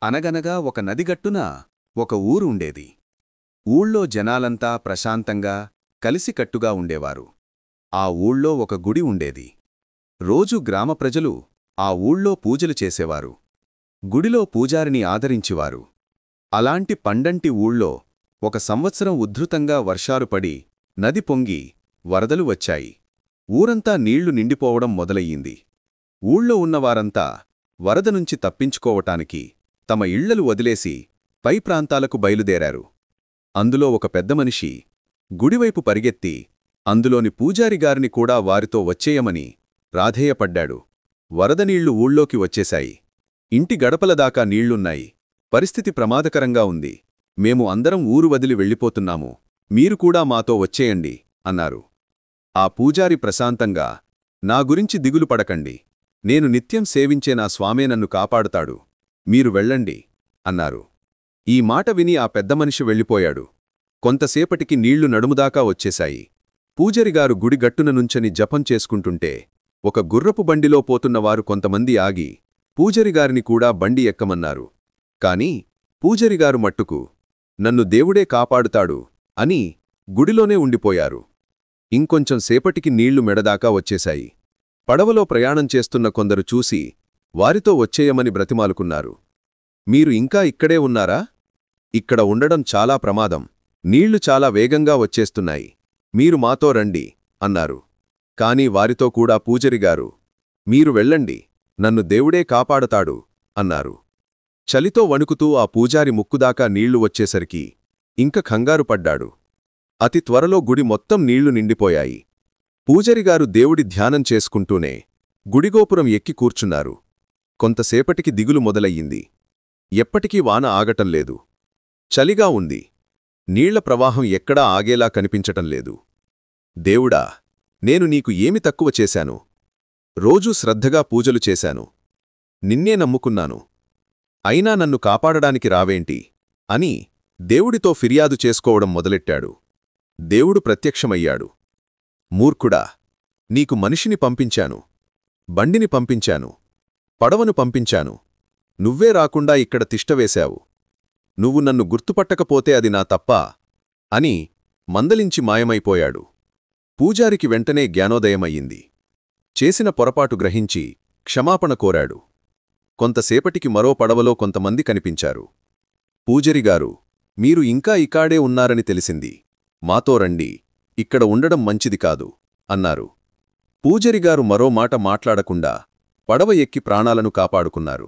అనగనగా ఒక నదిగట్టున ఒక ఊరు ఉండేది. ఊళ్ళో జనాలంతా ప్రశాంతంగా కలిసికట్టుగా ఉండేవారు. ఆ ఊళ్ళో ఒక గుడి ఉండేది. రోజూ గ్రామ ప్రజలు ఆ ఊళ్ళో పూజలు చేసేవారు. గుడిలో పూజారిని ఆదరించేవారు. అలాంటి పండంటి ఊళ్ళో ఒక సంవత్సరం ఉద్ధృతంగా వర్షాలు పడి నది పొంగి వరదలు వచ్చాయి. ఊరంతా నీళ్లు నిండిపోవడం మొదలయ్యింది. ఊళ్ళో ఉన్నవారంతా వరద నుంచి తప్పించుకోవటానికి తమ ఇళ్లలు వదిలేసి పై ప్రాంతాలకు బయలుదేరారు. అందులో ఒక పెద్దమనిషి గుడివైపు పరిగెత్తి అందులోని పూజారిగారిని కూడా వారితో వచ్చేయమని రాధేయపడ్డాడు. వరదనీళ్లు ఊళ్ళోకి వచ్చేశాయి. ఇంటి గడపలదాకా నీళ్లున్నాయి. పరిస్థితి ప్రమాదకరంగా ఉంది. మేము అందరం ఊరు వదిలి వెళ్ళిపోతున్నాము. మీరు కూడా మాతో వచ్చేయండి అన్నారు. ఆ పూజారి ప్రశాంతంగా, నా గురించి దిగులు పడకండి. నేను నిత్యం సేవించే నా స్వామే నన్ను కాపాడుతాడు. మీరు వెళ్ళండి అన్నారు. ఈ మాట విని ఆ పెద్దమనిషి వెళ్ళిపోయాడు. కొంతసేపటికి నీళ్లు నడుముదాకా వచ్చేశాయి. పూజరిగారు గుడి గట్టున నుంచని జపం చేసుకుంటుంటే ఒక గుర్రపు బండిలో పోతున్నవారు కొంతమంది ఆగి పూజరిగారిని కూడా బండి ఎక్కమన్నారు. కాని పూజరిగారు మట్టుకు నన్ను దేవుడే కాపాడుతాడు అని గుడిలోనే ఉండిపోయారు. ఇంకొంచెం సేపటికి నీళ్లు మెడదాకా వచ్చేశాయి. పడవలో ప్రయాణం చేస్తున్న కొందరు చూసి వారితో వచ్చేయమని బ్రతిమాలుకున్నారు. మీరు ఇంకా ఇక్కడే ఉన్నారా? ఇక్కడ ఉండడం చాలా ప్రమాదం. నీళ్లు చాలా వేగంగా వచ్చేస్తున్నాయి. మీరు మాతో రండి అన్నారు. కాని వారితో కూడా పూజరిగారు, మీరు వెళ్ళండి, నన్ను దేవుడే కాపాడతాడు అన్నారు. చలితో వణుకుతూ ఆ పూజారి ముక్కుదాకా నీళ్లు వచ్చేసరికి ఇంక కంగారు పడ్డాడు. అతి త్వరలో గుడి మొత్తం నీళ్లు నిండిపోయాయి. పూజరిగారు దేవుడి ధ్యానం చేసుకుంటూనే గుడిగోపురం ఎక్కి కూర్చున్నారు. కొంతసేపటికి దిగులు మొదలయ్యింది. ఎప్పటికీ వాన ఆగటంలేదు. చలిగా ఉంది. నీళ్ల ప్రవాహం ఎక్కడా ఆగేలా కనిపించటంలేదు. దేవుడా, నేను నీకు ఏమి తక్కువ చేశాను? రోజూ శ్రద్ధగా పూజలు చేశాను. నిన్నే నమ్ముకున్నాను. అయినా నన్ను కాపాడడానికి రావేంటి అని దేవుడితో ఫిర్యాదు చేసుకోవడం మొదలెట్టాడు. దేవుడు ప్రత్యక్షమయ్యాడు. మూర్ఖుడా, నీకు మనిషిని పంపించాను, బండిని పంపించాను, పడవను పంపించాను. నువ్వే రాకుండా ఇక్కడ తిష్టవేశావు. నువ్వు నన్ను గుర్తుపట్టకపోతే అది నా తప్పా అని మందలించి మాయమైపోయాడు. పూజారికి వెంటనే జ్ఞానోదయమయ్యింది. చేసిన పొరపాటు గ్రహించి క్షమాపణ కోరాడు. కొంతసేపటికి మరో పడవలో కొంతమంది కనిపించారు. పూజరిగారు, మీరు ఇంకా ఇకాడే ఉన్నారని తెలిసింది. మాతో రండి, ఇక్కడ ఉండడం మంచిది కాదు అన్నారు. పూజరిగారు మరో మాట మాట్లాడకుండా పడవ ఎక్కి ప్రాణాలను కాపాడుకున్నారు.